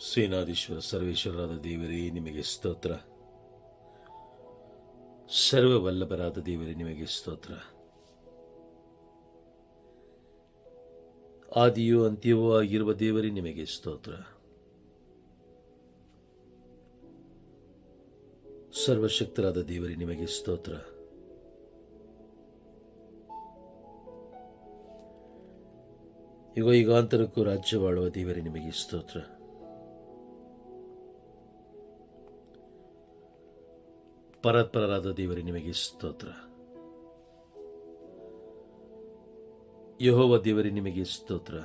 ಸೇನಾಧೀಶ್ವರ ಸರ್ವೇಶ್ವರರಾದ ದೇವರೇ ನಿಮಗೆ ಸ್ತೋತ್ರ. ಸರ್ವವಲ್ಲಭರಾದ ದೇವರೇ ನಿಮಗೆ ಸ್ತೋತ್ರ. ಆದಿಯೂ ಅಂತ್ಯವೂ ಆಗಿರುವ ದೇವರೇ ನಿಮಗೆ ಸ್ತೋತ್ರ. ಸರ್ವಶಕ್ತರಾದ ದೇವರೇ ನಿಮಗೆ ಸ್ತೋತ್ರ. ಯುಗ ಯುಗಾಂತರಕ್ಕೂ ರಾಜ್ಯವಾಳುವ ದೇವರೇ ನಿಮಗೆ ಸ್ತೋತ್ರ. ಪರಾತ್ಪರರಾದ ದೇವರೇ ನಿಮಗೆ ಸ್ತೋತ್ರ. ಯೆಹೋವ ದೇವರೇ ನಿಮಗೆ ಸ್ತೋತ್ರ.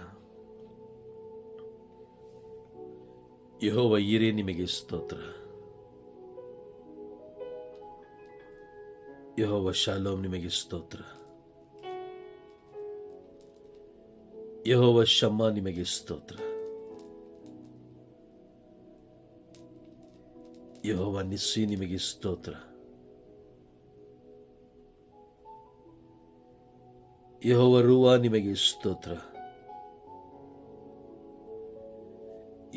ಯೆಹೋವ ಈರೇ ನಿಮಗೆ ಸ್ತೋತ್ರ. ಯೆಹೋವ ಶಾಲೋಮ್ ನಿಮಗೆ ಸ್ತೋತ್ರ. ಯೆಹೋವ ಶಮ್ಮ ನಿಮಗೆ ಸ್ತೋತ್ರ. ಯೆಹೋವ ನಿಸ್ಸಿ ನಿಮಗೆ ಸ್ತೋತ್ರ. ಯೆಹೋವ ರೂವಾ ನಿಮಗೆ ಸ್ತೋತ್ರ.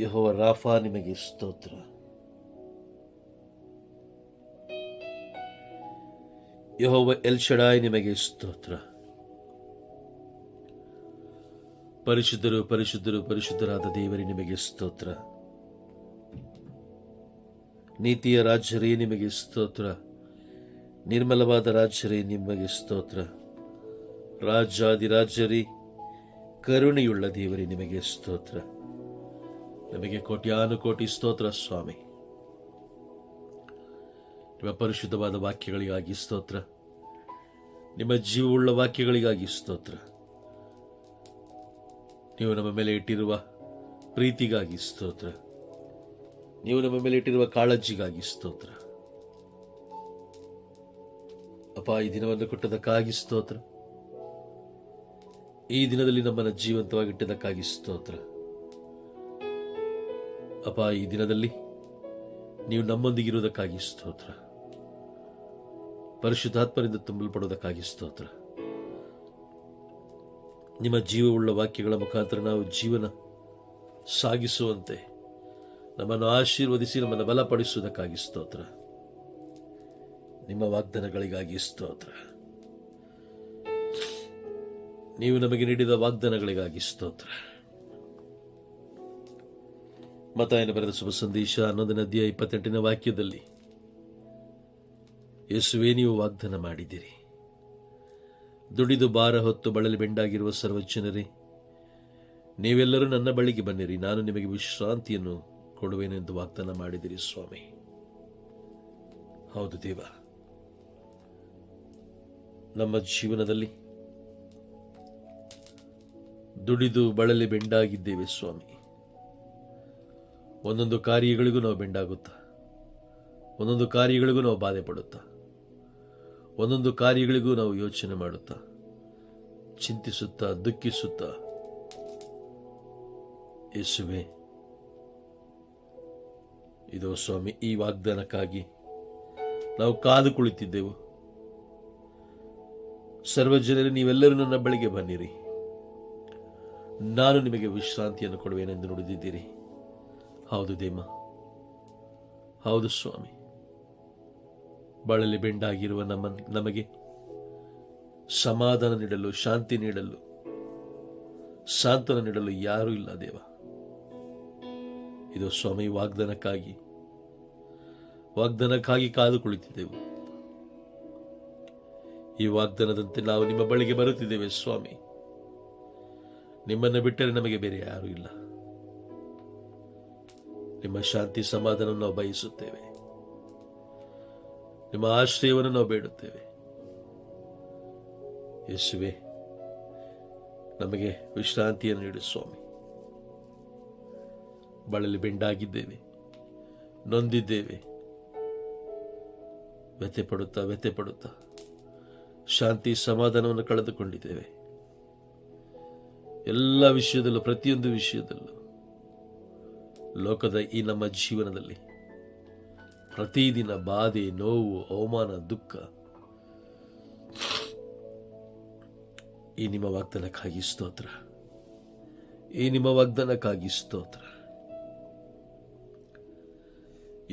ಯೆಹೋವ ರಾಫಾ ನಿಮಗೆ ಸ್ತೋತ್ರ. ಯೆಹೋವ ಎಲ್ಶಡಾಯ್ ನಿಮಗೆ ಸ್ತೋತ್ರ. ಪರಿಶುದ್ಧರು ಪರಿಶುದ್ಧರು ಪರಿಶುದ್ಧರಾದ ದೇವರೇ ನಿಮಗೆ ಸ್ತೋತ್ರ. ನೀತಿಯ ರಾಜ್ಯರೇ ನಿಮಗೆ ಸ್ತೋತ್ರ. ನಿರ್ಮಲವಾದ ರಾಜ್ಯರೇ ನಿಮಗೆ ಸ್ತೋತ್ರ. ರಾಜ್ಯಾದಿರಾಜ್ಯರೇ, ಕರುಣೆಯುಳ್ಳ ದೇವರೇ ನಿಮಗೆ ಸ್ತೋತ್ರ. ನಮಗೆ ಕೋಟ್ಯಾನುಕೋಟಿ ಸ್ತೋತ್ರ ಸ್ವಾಮಿ. ನಿಮ್ಮ ಪರಿಶುದ್ಧವಾದ ವಾಕ್ಯಗಳಿಗಾಗಿ ಸ್ತೋತ್ರ. ನಿಮ್ಮ ಜೀವವುಳ್ಳ ವಾಕ್ಯಗಳಿಗಾಗಿ ಸ್ತೋತ್ರ. ನೀವು ನಮ್ಮ ಮೇಲೆ ಇಟ್ಟಿರುವ ಪ್ರೀತಿಗಾಗಿ ಸ್ತೋತ್ರ. ನೀವು ನಮ್ಮ ಮೇಲೆ ಇಟ್ಟಿರುವ ಕಾಳಜಿಗಾಗಿ ಸ್ತೋತ್ರ. ಅಪ್ಪ, ಈ ದಿನವನ್ನು ಕೊಟ್ಟದಕ್ಕಾಗಿ ಸ್ತೋತ್ರ. ಈ ದಿನದಲ್ಲಿ ನಮ್ಮನ್ನು ಜೀವಂತವಾಗಿಟ್ಟದಕ್ಕಾಗಿ ಸ್ತೋತ್ರ. ಅಪ್ಪ, ಈ ದಿನದಲ್ಲಿ ನೀವು ನಮ್ಮೊಂದಿಗಿರುವುದಕ್ಕಾಗಿ ಸ್ತೋತ್ರ. ಪರಿಶುದ್ಧಾತ್ಮರಿಂದ ತುಂಬಲ್ಪಡುವುದಕ್ಕಾಗಿ ಸ್ತೋತ್ರ. ನಿಮ್ಮ ಜೀವವುಳ್ಳ ವಾಕ್ಯಗಳ ಮುಖಾಂತರ ನಾವು ಜೀವನ ಸಾಗಿಸುವಂತೆ ನಮ್ಮನ್ನು ಆಶೀರ್ವದಿಸಿ ನಮ್ಮನ್ನು ಬಲಪಡಿಸುವುದಕ್ಕಾಗಿ ಸ್ತೋತ್ರ. ನಿಮ್ಮ ವಾಗ್ದಾನಗಳಿಗಾಗಿ ಸ್ತೋತ್ರ. ನೀವು ನಮಗೆ ನೀಡಿದ ವಾಗ್ದಾನಗಳಿಗಾಗಿ ಸ್ತೋತ್ರ. ಮತ್ತಾಯನ ಬರೆದ ಶುಭ ಸಂದೇಶ 11ನೇ ಅಧ್ಯಾಯ 28ನೇ ವಾಕ್ಯದಲ್ಲಿ, ಯೇಸುವೇ, ನೀವು ವಾಗ್ದಾನ ಮಾಡಿದ್ದೀರಿ, ದುಡಿದು ಭಾರ ಹೊತ್ತು ಬಳಲಿ ಬೆಂಡಾಗಿರುವ ಸರ್ವಜನರೇ, ನೀವೆಲ್ಲರೂ ನನ್ನ ಬಳಿಗೆ ಬನ್ನಿರಿ, ನಾನು ನಿಮಗೆ ವಿಶ್ರಾಂತಿಯನ್ನು ಕೊಡುವೆನೆಂದು ವಾಗ್ದಾನ ಮಾಡಿದಿರಿ ಸ್ವಾಮಿ. ಹೌದು ದೇವ, ನಮ್ಮ ಜೀವನದಲ್ಲಿ ದುಡಿದು ಬಳಲಿ ಬೆಂಡಾಗಿದ್ದೇವೆ ಸ್ವಾಮಿ. ಒಂದೊಂದು ಕಾರ್ಯಗಳಿಗೂ ನಾವು ಬೆಂಡಾಗುತ್ತಾ, ಒಂದೊಂದು ಕಾರ್ಯಗಳಿಗೂ ನಾವು ಬಾಧೆ ಪಡುತ್ತಾ, ಒಂದೊಂದು ಕಾರ್ಯಗಳಿಗೂ ನಾವು ಯೋಚನೆ ಮಾಡುತ್ತಾ, ಚಿಂತಿಸುತ್ತಾ, ದುಃಖಿಸುತ್ತಾ, ಯೇಸುವೇ, ಇದೋ ಸ್ವಾಮಿ, ಈ ವಾಗ್ದಾನಕ್ಕಾಗಿ ನಾವು ಕಾದು ಕುಳಿತಿದ್ದೆವು. ಸರ್ವಜನರೇ, ನೀವೆಲ್ಲರೂ ನನ್ನ ಬಳಿಗೆ ಬನ್ನಿರಿ, ನಾನು ನಿಮಗೆ ವಿಶ್ರಾಂತಿಯನ್ನು ಕೊಡುವೆನೆಂದು ನುಡಿದಿದ್ದೀರಿ. ಹೌದು ದೇಮ, ಹೌದು ಸ್ವಾಮಿ. ಬಳಲಿ ಬೆಂಡಾಗಿರುವ ನಮಗೆ ಸಮಾಧಾನ ನೀಡಲು, ಶಾಂತಿ ನೀಡಲು, ಸಾಂತ್ವನ ನೀಡಲು ಯಾರೂ ಇಲ್ಲ ದೇವ. ಇದು ಸ್ವಾಮಿ, ವಾಗ್ದಾನಕ್ಕಾಗಿ ಕಾದು ಕುಳಿತಿದ್ದೆವು. ಈ ವಾಗ್ದಾನದಂತೆ ನಾವು ನಿಮ್ಮ ಬಳಿಗೆ ಬರುತ್ತಿದ್ದೇವೆ ಸ್ವಾಮಿ. ನಿಮ್ಮನ್ನು ಬಿಟ್ಟರೆ ನಮಗೆ ಬೇರೆ ಯಾರೂ ಇಲ್ಲ. ನಿಮ್ಮ ಶಾಂತಿ ಸಮಾಧಾನವನ್ನು ನಾವು ಬಯಸುತ್ತೇವೆ. ನಿಮ್ಮ ಆಶ್ರಯವನ್ನು ನಾವು ಬೇಡುತ್ತೇವೆ. ಯೇಸುವೇ, ನಮಗೆ ವಿಶ್ರಾಂತಿಯನ್ನು ನೀಡು ಸ್ವಾಮಿ. ಬಳಲಿ ಬೆಂಡಾಗಿದ್ದೇವೆ, ನೊಂದಿದ್ದೇವೆ, ವ್ಯಥೆ ಪಡುತ್ತಾ ಶಾಂತಿ ಸಮಾಧಾನವನ್ನು ಕಳೆದುಕೊಂಡಿದ್ದೇವೆ. ಎಲ್ಲ ವಿಷಯದಲ್ಲೂ, ಪ್ರತಿಯೊಂದು ವಿಷಯದಲ್ಲೂ, ಲೋಕದ ಈ ನಮ್ಮ ಜೀವನದಲ್ಲಿ ಪ್ರತಿದಿನ ಬಾಧೆ, ನೋವು, ಅವಮಾನ, ದುಃಖ, ಈ ನಿಮ್ಮ ವಾಗ್ದಾನಕ್ಕಾಗಿ ಸ್ತೋತ್ರ. ಈ ನಿಮ್ಮ ವಾಗ್ದಾನಕ್ಕಾಗಿ ಸ್ತೋತ್ರ.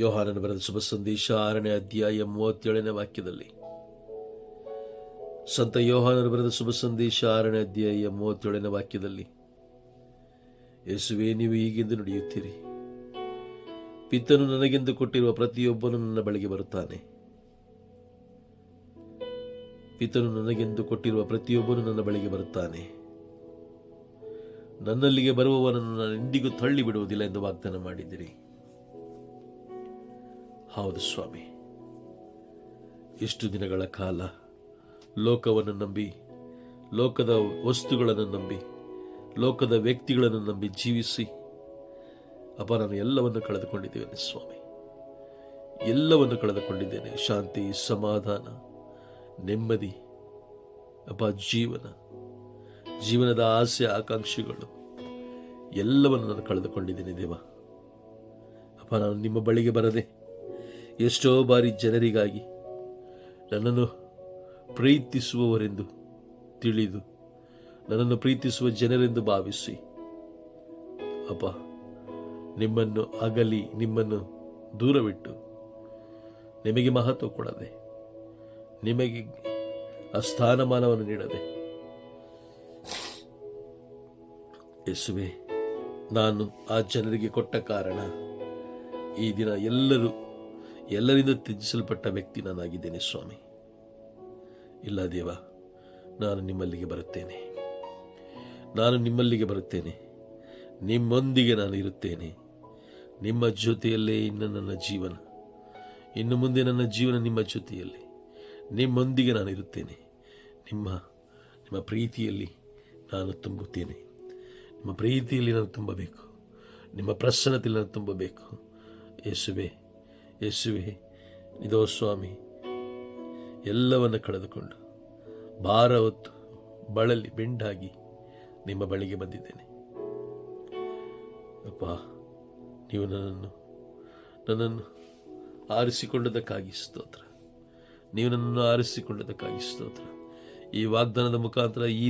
ಯೋಹಾನನು ಬರೆದ ಶುಭ ಸಂದೇಶ 6ನೇ ಅಧ್ಯಾಯ 37ನೇ ವಾಕ್ಯದಲ್ಲಿ, ಸಂತ ಯೋಹಾನನು ಬರೆದ ಶುಭ ಸಂದೇಶ 6ನೇ ಅಧ್ಯಾಯ 37ನೇ ವಾಕ್ಯದಲ್ಲಿ, ಯೇಸುವೇ, ನೀವು ಹೀಗೆಂದು ನುಡಿಯುತ್ತೀರಿ, ಪಿತನು ನನಗೆಂದು ಕೊಟ್ಟಿರುವ ಪ್ರತಿಯೊಬ್ಬನು ನನ್ನ ಬಳಿಗೆ ಬರುತ್ತಾನೆ. ಪಿತನು ನನಗೆಂದು ಕೊಟ್ಟಿರುವ ಪ್ರತಿಯೊಬ್ಬನು ನನ್ನ ಬಳಿಗೆ ಬರುತ್ತಾನೆ. ನನ್ನಲ್ಲಿಗೆ ಬರುವವನನ್ನು ನಾನು ಎಂದಿಗೂ ತಳ್ಳಿ ಬಿಡುವುದಿಲ್ಲ ಎಂದು ವಾಗ್ದಾನ ಮಾಡಿದ್ದೀರಿ. ಹೌದು ಸ್ವಾಮಿ, ಇಷ್ಟು ದಿನಗಳ ಕಾಲ ಲೋಕವನ್ನು ನಂಬಿ, ಲೋಕದ ವಸ್ತುಗಳನ್ನು ನಂಬಿ, ಲೋಕದ ವ್ಯಕ್ತಿಗಳನ್ನು ನಂಬಿ ಜೀವಿಸಿ ಅಪ್ಪ, ನಾನು ಎಲ್ಲವನ್ನು ಕಳೆದುಕೊಂಡಿದ್ದೇನೆ ಸ್ವಾಮಿ. ಎಲ್ಲವನ್ನು ಕಳೆದುಕೊಂಡಿದ್ದೇನೆ. ಶಾಂತಿ, ಸಮಾಧಾನ, ನೆಮ್ಮದಿ, ಅಪ್ಪ, ಜೀವನದ ಆಸೆ ಆಕಾಂಕ್ಷೆಗಳು ಎಲ್ಲವನ್ನು ನಾನು ಕಳೆದುಕೊಂಡಿದ್ದೇನೆ ದೇವ. ಅಪ್ಪ, ನಾನು ನಿಮ್ಮ ಬಳಿಗೆ ಬರದೆ ಎಷ್ಟೋ ಬಾರಿ ಜನರಿಗಾಗಿ ನನ್ನನ್ನು ಪ್ರೀತಿಸುವವರೆಂದು ತಿಳಿದು, ನನ್ನನ್ನು ಪ್ರೀತಿಸುವ ಜನರೆಂದು ಭಾವಿಸಿ ಅಪ್ಪ, ನಿಮ್ಮನ್ನು ಅಗಲಿ, ನಿಮ್ಮನ್ನು ದೂರವಿಟ್ಟು, ನಿಮಗೆ ಮಹತ್ವ ಕೊಡದೆ, ನಿಮಗೆ ಆ ಸ್ಥಾನಮಾನವನ್ನು ನೀಡದೆ, ಯೇಸುವೆ, ನಾನು ಆ ಜನರಿಗೆ ಕೊಟ್ಟ ಕಾರಣ ಈ ದಿನ ಎಲ್ಲರಿಂದ ತ್ಯಜಿಸಲ್ಪಟ್ಟ ವ್ಯಕ್ತಿ ನಾನಾಗಿದ್ದೇನೆ ಸ್ವಾಮಿ. ಇಲ್ಲ ದೇವ, ನಾನು ನಿಮ್ಮಲ್ಲಿಗೆ ಬರುತ್ತೇನೆ. ನಾನು ನಿಮ್ಮಲ್ಲಿಗೆ ಬರುತ್ತೇನೆ. ನಿಮ್ಮೊಂದಿಗೆ ನಾನು ಇರುತ್ತೇನೆ. ನಿಮ್ಮ ಜೊತೆಯಲ್ಲೇ ಇನ್ನು ಮುಂದೆ ನನ್ನ ಜೀವನ ನಿಮ್ಮ ಜೊತೆಯಲ್ಲಿ, ನಿಮ್ಮೊಂದಿಗೆ ನಾನು ಇರುತ್ತೇನೆ. ನಿಮ್ಮ ಪ್ರೀತಿಯಲ್ಲಿ ನಾನು ತುಂಬುತ್ತೇನೆ. ನಿಮ್ಮ ಪ್ರೀತಿಯಲ್ಲಿ ನಾನು ತುಂಬಬೇಕು. ನಿಮ್ಮ ಪ್ರಸನ್ನತೆಯಲ್ಲಿ ನಾನು ತುಂಬಬೇಕು. ಯೇಸುವೆ, ಇದೋ ಸ್ವಾಮಿ, ಎಲ್ಲವನ್ನು ಕಳೆದುಕೊಂಡು ಭಾರ ಹೊತ್ತು ಬಳಲಿ ಬೆಂಡಾಗಿ ನಿಮ್ಮ ಬಳಿಗೆ ಬಂದಿದ್ದೇನೆ ಅಪ್ಪ. ನೀವು ನನ್ನನ್ನು ಆರಿಸಿಕೊಂಡದಕ್ಕಾಗಿ ಸ್ತೋತ್ರ. ನೀವು ನನ್ನನ್ನು ಆರಿಸಿಕೊಂಡದಕ್ಕಾಗಿ ಸ್ತೋತ್ರ. ಈ ವಾಗ್ದಾನದ ಮುಖಾಂತರ ಈ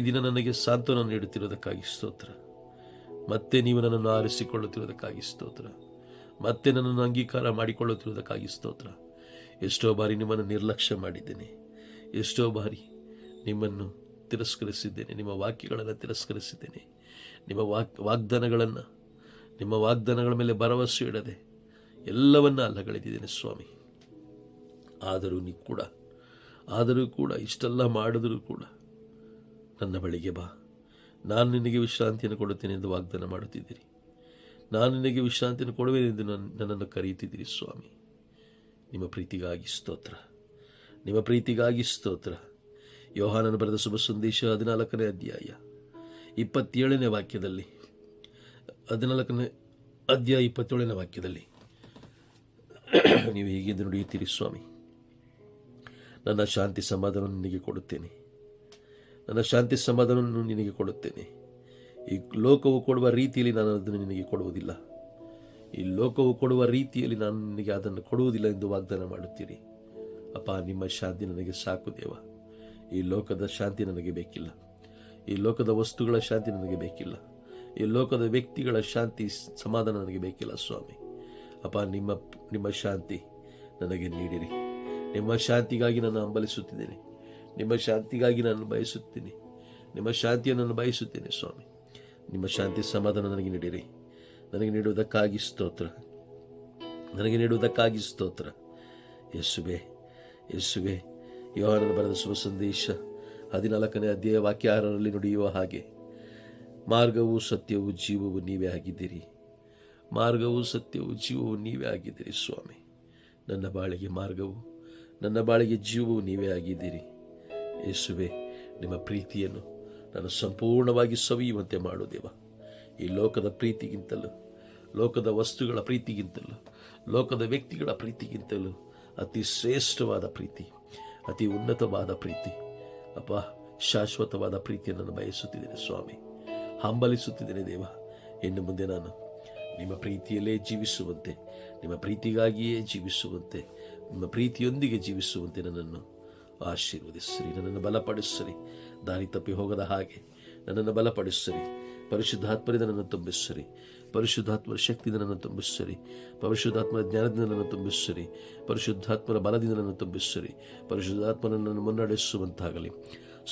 ದಿನ ನನಗೆ ಸಾಂತ್ವನ ನೀಡುತ್ತಿರುವುದಕ್ಕಾಗಿ ಸ್ತೋತ್ರ. ಮತ್ತೆ ನೀವು ನನ್ನನ್ನು ಆರಿಸಿಕೊಳ್ಳುತ್ತಿರುವುದಕ್ಕಾಗಿ ಸ್ತೋತ್ರ. ಮತ್ತೆ ನನ್ನನ್ನು ಅಂಗೀಕಾರ ಮಾಡಿಕೊಳ್ಳುತ್ತಿರುವುದಕ್ಕಾಗಿ ಸ್ತೋತ್ರ. ಎಷ್ಟೋ ಬಾರಿ ನಿಮ್ಮನ್ನು ನಿರ್ಲಕ್ಷ್ಯ ಮಾಡಿದ್ದೇನೆ. ಎಷ್ಟೋ ಬಾರಿ ನಿಮ್ಮನ್ನು ತಿರಸ್ಕರಿಸಿದ್ದೇನೆ. ನಿಮ್ಮ ವಾಕ್ಯಗಳನ್ನು ತಿರಸ್ಕರಿಸಿದ್ದೇನೆ. ನಿಮ್ಮ ವಾಗ್ದಾನಗಳ ಮೇಲೆ ಭರವಸೆ ಇಡದೆ ಎಲ್ಲವನ್ನ ಅಲ್ಲಗಳೆದಿದ್ದೇನೆ ಸ್ವಾಮಿ. ಆದರೂ ಕೂಡ ಇಷ್ಟೆಲ್ಲ ಮಾಡಿದರೂ ಕೂಡ ನನ್ನ ಬಳಿಗೆ ಬಾ, ನಾನು ನಿನಗೆ ವಿಶ್ರಾಂತಿಯನ್ನು ಕೊಡುತ್ತೇನೆ ಎಂದು ವಾಗ್ದಾನ ಮಾಡುತ್ತಿದ್ದೀರಿ. ನಾನು ನಿನಗೆ ವಿಶ್ರಾಂತಿಯನ್ನು ಕೊಡುವೆನೆಂದು ನನ್ನನ್ನು ಕರೆಯುತ್ತಿದ್ದೀರಿ ಸ್ವಾಮಿ. ನಿಮ್ಮ ಪ್ರೀತಿಗಾಗಿ ಸ್ತೋತ್ರ. ನಿಮ್ಮ ಪ್ರೀತಿಗಾಗಿ ಸ್ತೋತ್ರ. ಯೋಹಾನನು ಬರೆದ ಶುಭ ಸಂದೇಶ 14ನೇ ಅಧ್ಯಾಯ 27ನೇ ವಾಕ್ಯದಲ್ಲಿ, 14ನೇ ಅಧ್ಯಾಯ 27ನೇ ವಾಕ್ಯದಲ್ಲಿ ನೀವು ಹೀಗೆಂದು ನುಡಿಯುತ್ತೀರಿ ಸ್ವಾಮಿ, ನನ್ನ ಶಾಂತಿ ಸಮಾಧಾನವನ್ನು ನಿನಗೆ ಕೊಡುತ್ತೇನೆ. ನನ್ನ ಶಾಂತಿ ಸಮಾಧಾನವನ್ನು ನಿನಗೆ ಕೊಡುತ್ತೇನೆ. ಈ ಲೋಕವು ಕೊಡುವ ರೀತಿಯಲ್ಲಿ ನಾನು ಅದನ್ನು ನಿನಗೆ ಕೊಡುವುದಿಲ್ಲ. ಈ ಲೋಕವು ಕೊಡುವ ರೀತಿಯಲ್ಲಿ ನಾನು ನಿನಗೆ ಅದನ್ನು ಕೊಡುವುದಿಲ್ಲ ಎಂದು ವಾಗ್ದಾನ ಮಾಡುತ್ತೀರಿ. ಅಪ್ಪ, ನಿಮ್ಮ ಶಾಂತಿ ನನಗೆ ಸಾಕು ದೇವ. ಈ ಲೋಕದ ಶಾಂತಿ ನನಗೆ ಬೇಕಿಲ್ಲ. ಈ ಲೋಕದ ವಸ್ತುಗಳ ಶಾಂತಿ ನನಗೆ ಬೇಕಿಲ್ಲ. ಈ ಲೋಕದ ವ್ಯಕ್ತಿಗಳ ಶಾಂತಿ ಸಮಾಧಾನ ನನಗೆ ಬೇಕಿಲ್ಲ ಸ್ವಾಮಿ. ಅಪ್ಪ, ನಿಮ್ಮ ಶಾಂತಿ ನನಗೆ ನೀಡಿರಿ. ನಿಮ್ಮ ಶಾಂತಿಗಾಗಿ ನಾನು ಹಂಬಲಿಸುತ್ತಿದ್ದೇನೆ. ನಿಮ್ಮ ಶಾಂತಿಗಾಗಿ ನಾನು ಬಯಸುತ್ತೇನೆ. ನಿಮ್ಮ ಶಾಂತಿಯನ್ನು ನಾನು ಬಯಸುತ್ತೇನೆ ಸ್ವಾಮಿ. ನಿಮ್ಮ ಶಾಂತಿ ಸಮಾಧಾನ ನನಗೆ ನೀಡಿರಿ. ನನಗೆ ನೀಡುವುದಕ್ಕಾಗಿ ಸ್ತೋತ್ರ. ಯೇಸುವೆ, ಯೋಹಾನನು ಬರೆದ ಶುಭ ಸಂದೇಶ 14ನೇ ಅಧ್ಯಾಯ ವಾಕ್ಯ 6ರಲ್ಲಿ ನುಡಿಯುವ ಹಾಗೆ, ಮಾರ್ಗವು ಸತ್ಯವೂ ಜೀವವು ನೀವೇ ಆಗಿದ್ದೀರಿ. ಮಾರ್ಗವು ಸತ್ಯವೂ ಜೀವವು ನೀವೇ ಆಗಿದ್ದೀರಿ ಸ್ವಾಮಿ. ನನ್ನ ಬಾಳಿಗೆ ಮಾರ್ಗವು, ನನ್ನ ಬಾಳಿಗೆ ಜೀವವು ನೀವೇ ಆಗಿದ್ದೀರಿ. ಯೇಸುವೆ, ನಿಮ್ಮ ಪ್ರೀತಿಯನ್ನು ನಾನು ಸಂಪೂರ್ಣವಾಗಿ ಸವಿಯುವಂತೆ ಮಾಡು ದೇವ. ಈ ಲೋಕದ ಪ್ರೀತಿಗಿಂತಲೂ, ಲೋಕದ ವಸ್ತುಗಳ ಪ್ರೀತಿಗಿಂತಲೂ, ಲೋಕದ ವ್ಯಕ್ತಿಗಳ ಪ್ರೀತಿಗಿಂತಲೂ ಅತಿ ಶ್ರೇಷ್ಠವಾದ ಪ್ರೀತಿ, ಅತಿ ಉನ್ನತವಾದ ಪ್ರೀತಿ ಅಪ್ಪ, ಶಾಶ್ವತವಾದ ಪ್ರೀತಿಯನ್ನು ನಾನು ಬಯಸುತ್ತಿದ್ದೇನೆ ಸ್ವಾಮಿ. ಹಂಬಲಿಸುತ್ತಿದ್ದೇನೆ ದೇವ. ಇನ್ನು ಮುಂದೆ ನಾನು ನಿಮ್ಮ ಪ್ರೀತಿಯಲ್ಲೇ ಜೀವಿಸುವಂತೆ, ನಿಮ್ಮ ಪ್ರೀತಿಗಾಗಿಯೇ ಜೀವಿಸುವಂತೆ, ನಿಮ್ಮ ಪ್ರೀತಿಯೊಂದಿಗೆ ಜೀವಿಸುವಂತೆ ನನ್ನನ್ನು ಆಶೀರ್ವದಿಸಿರಿ. ನನ್ನನ್ನು ಬಲಪಡಿಸಿರಿ. ದಾರಿ ತಪ್ಪಿ ಹೋಗದ ಹಾಗೆ ನನ್ನನ್ನು ಬಲಪಡಿಸಿರಿ. ಪರಿಶುದ್ಧಾತ್ಮರಿಂದ ನನ್ನ ತುಂಬಿಸಿರಿ. ಪರಿಶುದ್ಧಾತ್ಮರ ಶಕ್ತಿಯಿಂದ ನನ್ನ ತುಂಬಿಸಿರಿ. ಪರಿಶುದ್ಧಾತ್ಮರ ಜ್ಞಾನದಿಂದ ನನ್ನ ತುಂಬಿಸಿರಿ. ಪರಿಶುದ್ಧಾತ್ಮರ ಬಲದಿಂದ ನನ್ನ ತುಂಬಿಸಿರಿ. ಪರಿಶುದ್ಧಾತ್ಮನನ್ನು ಮುನ್ನಡೆಸುವಂತಾಗಲಿ.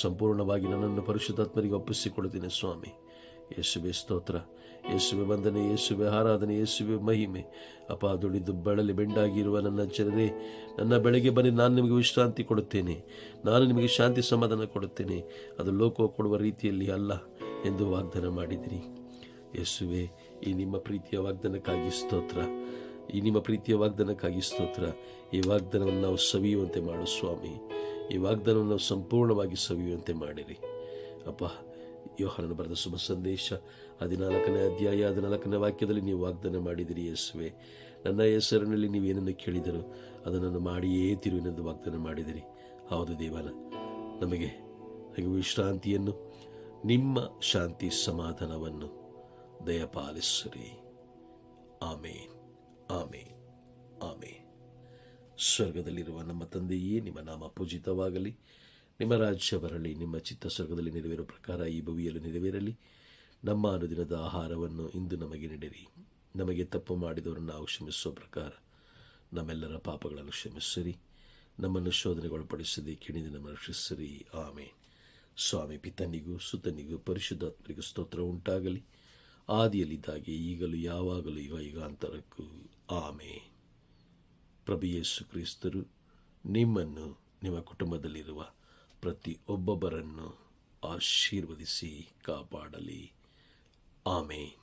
ಸಂಪೂರ್ಣವಾಗಿ ನನ್ನನ್ನು ಪರಿಶುದ್ಧಾತ್ಮರಿಗೆ ಒಪ್ಪಿಸಿಕೊಡುತ್ತೇನೆ ಸ್ವಾಮಿ. ಯೇಸುವೆ ಸ್ತೋತ್ರ, ಯೇಸುವೆ ವಂದನೆ, ಯೇಸುವೆ ಆರಾಧನೆ, ಯೇಸುವೆ ಮಹಿಮೆ. ಅಪ್ಪ, ದುಡಿದು ಬಳಲಿ ಬೆಂಡಾಗಿರುವ ನನ್ನ ಜನರೇ, ನನ್ನ ಬೆಳಗ್ಗೆ ಬನ್ನಿ, ನಾನು ನಿಮಗೆ ವಿಶ್ರಾಂತಿ ಕೊಡುತ್ತೇನೆ, ನಾನು ನಿಮಗೆ ಶಾಂತಿ ಸಮಾಧಾನ ಕೊಡುತ್ತೇನೆ, ಅದು ಲೋಕ ಕೊಡುವ ರೀತಿಯಲ್ಲಿ ಅಲ್ಲ ಎಂದು ವಾಗ್ದಾನ ಮಾಡಿದಿರಿ. ಯೇಸುವೆ, ಈ ನಿಮ್ಮ ಪ್ರೀತಿಯ ವಾಗ್ದಾನಕ್ಕಾಗಿ ಸ್ತೋತ್ರ, ಈ ನಿಮ್ಮ ಪ್ರೀತಿಯ ವಾಗ್ದಾನಕ್ಕಾಗಿ ಸ್ತೋತ್ರ. ಈ ವಾಗ್ದಾನವನ್ನು ನಾವು ಸವಿಯುವಂತೆ ಮಾಡು ಸ್ವಾಮಿ. ಈ ವಾಗ್ದಾನವನ್ನು ನಾವು ಸಂಪೂರ್ಣವಾಗಿ ಸವಿಯುವಂತೆ ಮಾಡಿರಿ ಅಪ್ಪ. ಯೋಹಾನನ ಬರೆದ ಶುಭ ಸಂದೇಶ 14ನೇ ಅಧ್ಯಾಯ 14ನೇ ವಾಕ್ಯದಲ್ಲಿ ನೀವು ವಾಗ್ದಾನ ಮಾಡಿದಿರಿ. ಯೇಸುವೆ, ನನ್ನ ಹೆಸರಿನಲ್ಲಿ ನೀವೇನನ್ನು ಕೇಳಿದರೂ ಅದನ್ನು ಮಾಡಿಯೇ ತಿರುವಿನೆಂದು ವಾಗ್ದಾನ ಮಾಡಿದಿರಿ. ಹೌದು ದೇವನ, ನಮಗೆ ವಿಶ್ರಾಂತಿಯನ್ನು, ನಿಮ್ಮ ಶಾಂತಿ ಸಮಾಧಾನವನ್ನು ದಯಪಾಲಿಸಿರಿ. ಆಮೇನ್, ಆಮೇನ್, ಆಮೇನ್. ಸ್ವರ್ಗದಲ್ಲಿರುವ ನಮ್ಮ ತಂದೆಯೇ, ನಿಮ್ಮ ನಾಮ ಪೂಜಿತವಾಗಲಿ, ನಿಮ್ಮ ರಾಜ್ಯ ಬರಲಿ, ನಿಮ್ಮ ಚಿತ್ತ ಸ್ವರ್ಗದಲ್ಲಿ ನೆರವೇರುವ ಪ್ರಕಾರ ಈ ಭೂಮಿಯಲ್ಲೂ ನೆರವೇರಲಿ. ನಮ್ಮ ಅನುದಿನದ ಆಹಾರವನ್ನು ಇಂದು ನಮಗೆ ನೀಡಿರಿ. ನಮಗೆ ತಪ್ಪು ಮಾಡಿದವರನ್ನು ನಾವು ಕ್ಷಮಿಸುವ ಪ್ರಕಾರ ನಮ್ಮೆಲ್ಲರ ಪಾಪಗಳನ್ನು ಕ್ಷಮಿಸಿರಿ. ನಮ್ಮನ್ನು ಶೋಧನೆಗೊಳಪಡಿಸದೆ ಕೆಣಿದ ನಮ್ಮನ್ನು ರಕ್ಷಿಸಿರಿ. ಆಮೇನ್. ಸ್ವಾಮಿ ಪಿತನಿಗೂ ಸುತನಿಗೂ ಪರಿಶುದ್ಧಾತ್ಮರಿಗೂ ಸ್ತೋತ್ರ ಉಂಟಾಗಲಿ, ಆದಿಯಲ್ಲಿದ್ದಾಗೆ ಈಗಲೂ ಯಾವಾಗಲೂ ಯುಗಾಂತರಕ್ಕೂ. ಆಮೇನ್. ಪ್ರಭು ಯೇಸು ಕ್ರಿಸ್ತರು ನಿಮ್ಮನ್ನು, ನಿಮ್ಮ ಕುಟುಂಬದಲ್ಲಿರುವ ಪ್ರತಿ ಒಬ್ಬೊಬ್ಬರನ್ನು ಆಶೀರ್ವದಿಸಿ ಕಾಪಾಡಲಿ. ಆಮೇನ್.